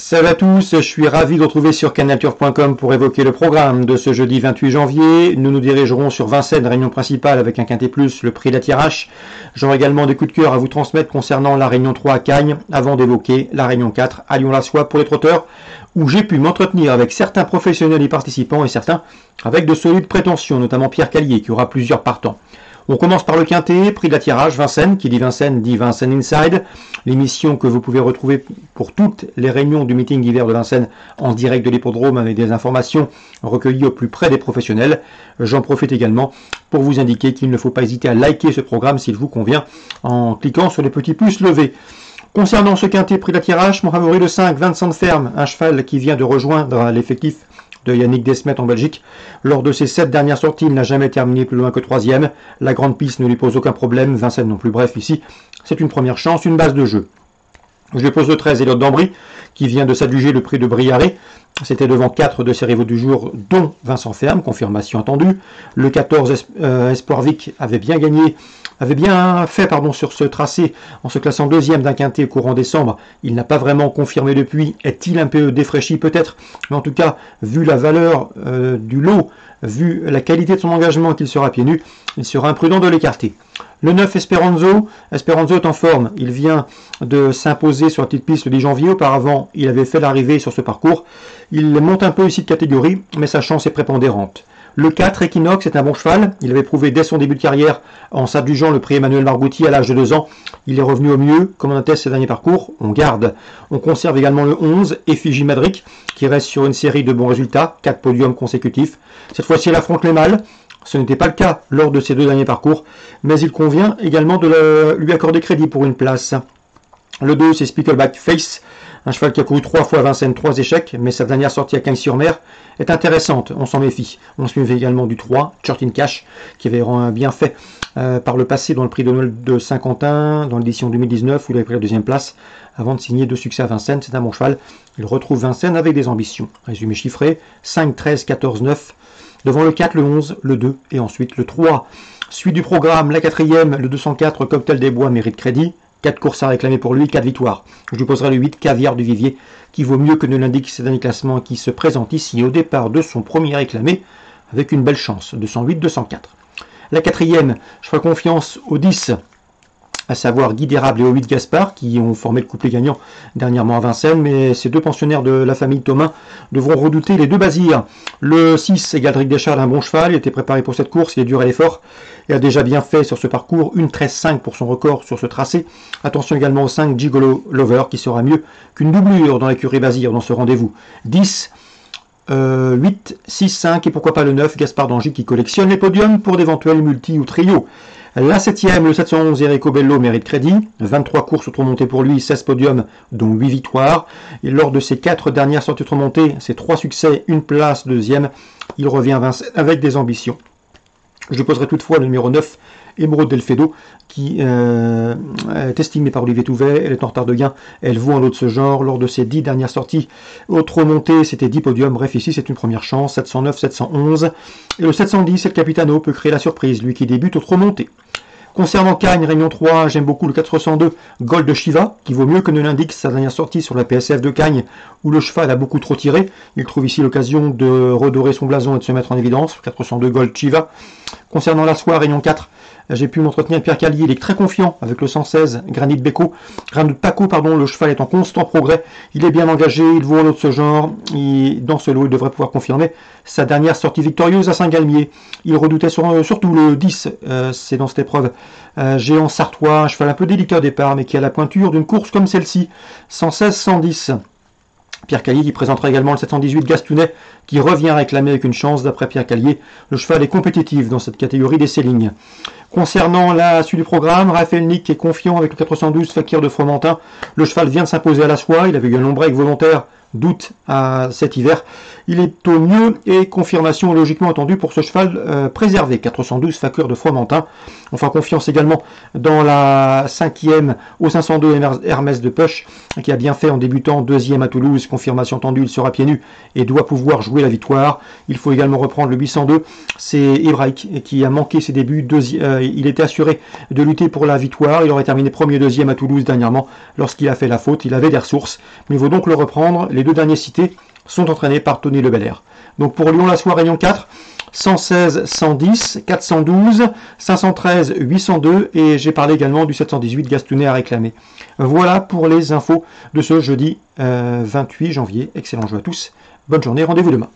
Salut à tous, je suis ravi de retrouver sur canalturf.com pour évoquer le programme de ce jeudi 28 janvier. Nous nous dirigerons sur Vincennes, réunion principale avec un quintet plus, le prix d'attirage. J'aurai également des coups de cœur à vous transmettre concernant la réunion 3 à Cagnes, avant d'évoquer la réunion 4 à Lyon-la-Soie pour les trotteurs, où j'ai pu m'entretenir avec certains professionnels y participants et certains avec de solides prétentions, notamment Pierre Callier qui aura plusieurs partants. On commence par le quintet, prix d'attirage, Vincennes, qui dit Vincennes Inside, l'émission que vous pouvez retrouver pour toutes les réunions du meeting d'hiver de Vincennes en direct de l'hippodrome avec des informations recueillies au plus près des professionnels. J'en profite également pour vous indiquer qu'il ne faut pas hésiter à liker ce programme s'il vous convient en cliquant sur les petits pouces levés. Concernant ce quintet prix d'attirage, mon favori le 5, Vincent de Ferme, un cheval qui vient de rejoindre l'effectif de Yannick Desmet en Belgique. Lors de ses 7 dernières sorties, il n'a jamais terminé plus loin que 3e. La grande piste ne lui pose aucun problème, Vincennes non plus. Bref, ici, c'est une première chance, une base de jeu. Je lui pose le 13, Elliott d'Ambry, qui vient de s'adjuger le prix de Briaré. C'était devant 4 de ses rivaux du jour, dont Vincent Ferme, confirmation attendue. Le 14, Espoir Vic, avait bien fait sur ce tracé en se classant deuxième d'un quintet courant décembre. Il n'a pas vraiment confirmé depuis. Est-il un peu défraîchi peut-être? Mais en tout cas, vu la valeur du lot, vu la qualité de son engagement qu'il sera pieds nus, il sera imprudent de l'écarter. Le 9, Esperanzo est en forme. Il vient de s'imposer sur la petite piste le 10 janvier. Auparavant, il avait fait l'arrivée sur ce parcours. Il monte un peu ici de catégorie, mais sa chance est prépondérante. Le 4, Equinox, est un bon cheval. Il avait prouvé dès son début de carrière en s'adjugeant le prix Emmanuel Margoutier à l'âge de 2 ans. Il est revenu au mieux, comme on atteste ses derniers parcours. On garde. On conserve également le 11, Effigie Madric, qui reste sur une série de bons résultats, 4 podiums consécutifs. Cette fois-ci, elle affronte les mâles. Ce n'était pas le cas lors de ses 2 derniers parcours, mais il convient également de lui accorder crédit pour une place. Le 2, c'est Spickleback Face, un cheval qui a couru 3 fois à Vincennes, 3 échecs, mais sa dernière sortie à Cagnes-sur-Mer est intéressante, on s'en méfie. On se méfie également du 3, Chart in Cash, qui avait bien fait par le passé dans le prix de Noël de Saint-Quentin, dans l'édition 2019, où il avait pris la 2e place, avant de signer 2 succès à Vincennes. C'est un bon cheval, il retrouve Vincennes avec des ambitions. Résumé chiffré, 5, 13, 14, 9, devant le 4, le 11, le 2 et ensuite le 3. Suite du programme, la 4e, le 204, Cocktail des Bois mérite crédit. 4 courses à réclamer pour lui, 4 victoires. Je lui poserai le 8, Caviar du Vivier, qui vaut mieux que ne l'indique ses derniers classements, qui se présente ici au départ de son premier réclamé, avec une belle chance, 208-204. La 4e, je ferai confiance au 10, à savoir Guy d'Érable et au 8 Gaspard, qui ont formé le couplet gagnant dernièrement à Vincennes, mais ces 2 pensionnaires de la famille Thomas devront redouter les 2 Bazirs. Le 6, Galdric Descharles, un bon cheval, il était préparé pour cette course, il est dur à l'effort, et a déjà bien fait sur ce parcours, une 13-5 pour son record sur ce tracé. Attention également au 5, Gigolo Lover, qui sera mieux qu'une doublure dans l'écurie Bazir dans ce rendez-vous. 10, 8, 6, 5 et pourquoi pas le 9, Gaspard d'Angy, qui collectionne les podiums pour d'éventuels multi ou trios. La 7e, le 711, Erico Bello mérite crédit. 23 courses outre-montées pour lui, 16 podiums, dont 8 victoires. Et lors de ses 4 dernières sorties outre-montées, ses 3 succès, une place, 2e, il revient à Vincennes avec des ambitions. Je poserai toutefois le numéro 9, Émeraude Delfedo, qui est estimée par Olivier Touvet. Elle est en retard de gain, elle vaut un lot de ce genre. Lors de ses 10 dernières sorties outre-montées, c'était 10 podiums. Bref, ici, c'est une première chance. 709, 711. Et le 710, c'est le Capitano, peut créer la surprise, lui qui débute outre-montée. Concernant Cagnes, Réunion 3, j'aime beaucoup le 402, Gold de Shiva, qui vaut mieux que ne l'indique sa dernière sortie sur la PSF de Cagnes, où le cheval a beaucoup trop tiré. Il trouve ici l'occasion de redorer son blason et de se mettre en évidence. 402 Gold Shiva. Concernant la soirée, Réunion 4, j'ai pu m'entretenir avec Pierre Callier, il est très confiant avec le 116, Granit Paco, le cheval est en constant progrès, il est bien engagé, il vaut un lot de ce genre, et dans ce lot, il devrait pouvoir confirmer sa dernière sortie victorieuse à Saint-Galmier. Il redoutait surtout le 10, c'est dans cette épreuve, Géant Sartois, un cheval un peu délicat au départ, mais qui a la pointure d'une course comme celle-ci, 116-110. Pierre Callier qui présentera également le 718 Gastounet qui revient réclamer avec une chance. D'après Pierre Callier, le cheval est compétitif dans cette catégorie des C-lignes. Concernant la suite du programme, Raphaël Nick est confiant avec le 412 Fakir de Fromentin. Le cheval vient de s'imposer à la soie, il avait eu un long break volontaire doute à cet hiver. Il est au mieux et confirmation logiquement attendue pour ce cheval préservé. 412 facture de Fromentin. On fera confiance également dans la 5e au 502 Hermès de Puch, qui a bien fait en débutant 2e à Toulouse. Confirmation attendue, il sera pieds nus et doit pouvoir jouer la victoire. Il faut également reprendre le 802. C'est Hebraïque qui a manqué ses débuts. Il était assuré de lutter pour la victoire. Il aurait terminé premier, deuxième à Toulouse dernièrement lorsqu'il a fait la faute. Il avait des ressources, mais il faut donc le reprendre. Les deux derniers cités sont entraînés par Tony Lebelair. Donc pour Lyon-la-Soie, Réunion 4, 116, 110, 412, 513, 802 et j'ai parlé également du 718 Gastounet à réclamer. Voilà pour les infos de ce jeudi 28 janvier. Excellent jeu à tous. Bonne journée, rendez-vous demain.